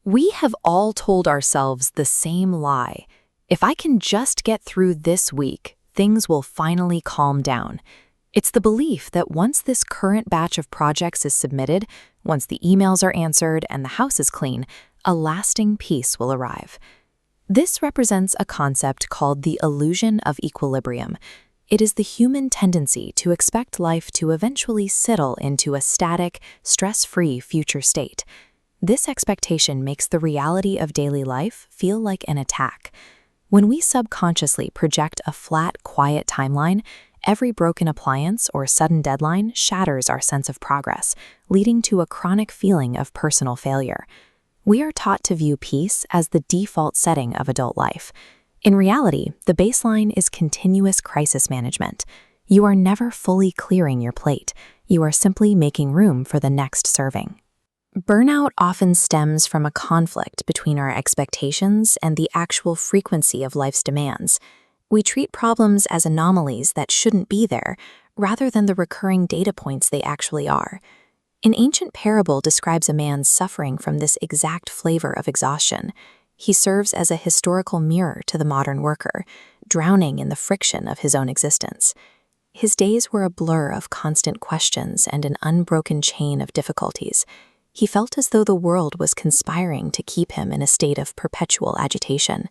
We have all told ourselves the same lie. If I can just get through this week, things will finally calm down. It's the belief that once this current batch of projects is submitted, once the emails are answered and the house is clean, a lasting peace will arrive. This represents a concept called the illusion of equilibrium. It is the human tendency to expect life to eventually settle into a static, stress-free future state. This expectation makes the reality of daily life feel like an attack. When we subconsciously project a flat, quiet timeline, every broken appliance or sudden deadline shatters our sense of progress, leading to a chronic feeling of personal failure. We are taught to view peace as the default setting of adult life. In reality, the baseline is continuous crisis management. You are never fully clearing your plate. You are simply making room for the next serving. Burnout often stems from a conflict between our expectations and the actual frequency of life's demands. We treat problems as anomalies that shouldn't be there, rather than the recurring data points they actually are. An ancient parable describes a man suffering from this exact flavor of exhaustion. He serves as a historical mirror to the modern worker, drowning in the friction of his own existence. His days were a blur of constant questions and an unbroken chain of difficulties. He felt as though the world was conspiring to keep him in a state of perpetual agitation.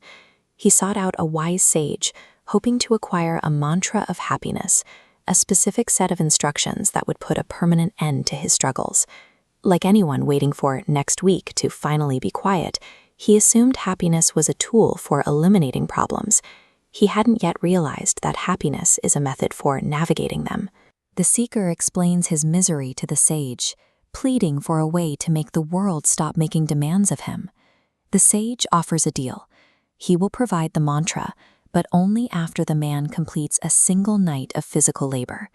He sought out a wise sage, hoping to acquire a mantra of happiness, a specific set of instructions that would put a permanent end to his struggles. Like anyone waiting for next week to finally be quiet, he assumed happiness was a tool for eliminating problems. He hadn't yet realized that happiness is a method for navigating them. The seeker explains his misery to the sage, pleading for a way to make the world stop making demands of him. The sage offers a deal. He will provide the mantra, but only after the man completes a single night of physical labor.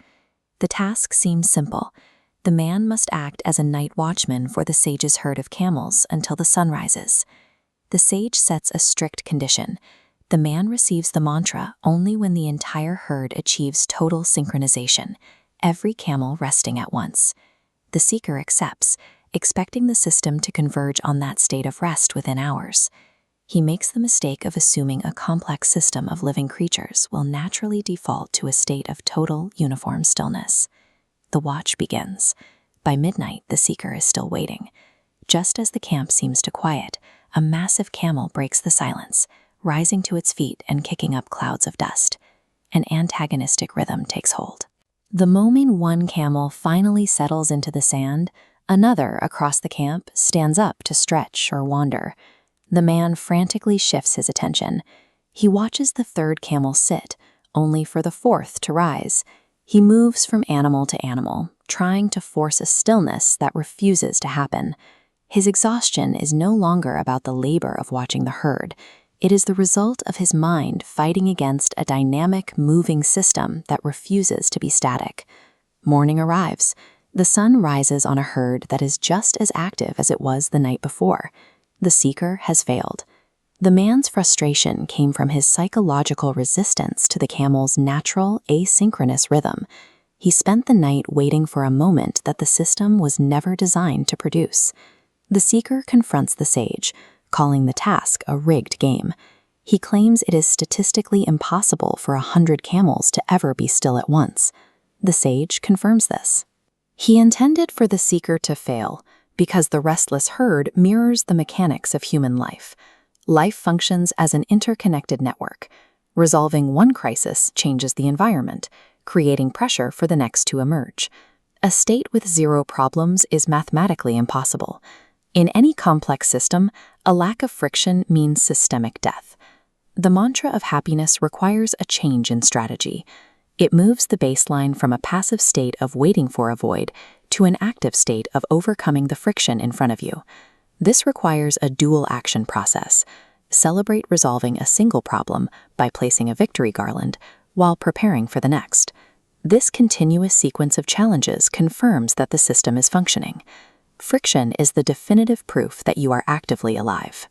The task seems simple. The man must act as a night watchman for the sage's herd of camels until the sun rises. The sage sets a strict condition. The man receives the mantra only when the entire herd achieves total synchronization, every camel resting at once. The seeker accepts, expecting the system to converge on that state of rest within hours. He makes the mistake of assuming a complex system of living creatures will naturally default to a state of total, uniform stillness. The watch begins. By midnight, the seeker is still waiting. Just as the camp seems to quiet, a massive camel breaks the silence, rising to its feet and kicking up clouds of dust. An antagonistic rhythm takes hold. The moment one camel finally settles into the sand, another across the camp stands up to stretch or wander. The man frantically shifts his attention. He watches the third camel sit, only for the fourth to rise. He moves from animal to animal, trying to force a stillness that refuses to happen. His exhaustion is no longer about the labor of watching the herd. It is the result of his mind fighting against a dynamic, moving system that refuses to be static. Morning arrives. The sun rises on a herd that is just as active as it was the night before. The seeker has failed. The man's frustration came from his psychological resistance to the camel's natural, asynchronous rhythm. He spent the night waiting for a moment that the system was never designed to produce. The seeker confronts the sage, calling the task a rigged game. He claims it is statistically impossible for 100 camels to ever be still at once. The sage confirms this. He intended for the seeker to fail because the restless herd mirrors the mechanics of human life. Life functions as an interconnected network. Resolving one crisis changes the environment, creating pressure for the next to emerge. A state with zero problems is mathematically impossible. In any complex system, a lack of friction means systemic death. The mantra of happiness requires a change in strategy. It moves the baseline from a passive state of waiting for a void to an active state of overcoming the friction in front of you. This requires a dual action process. Celebrate resolving a single problem by placing a victory garland while preparing for the next. This continuous sequence of challenges confirms that the system is functioning. Friction is the definitive proof that you are actively alive.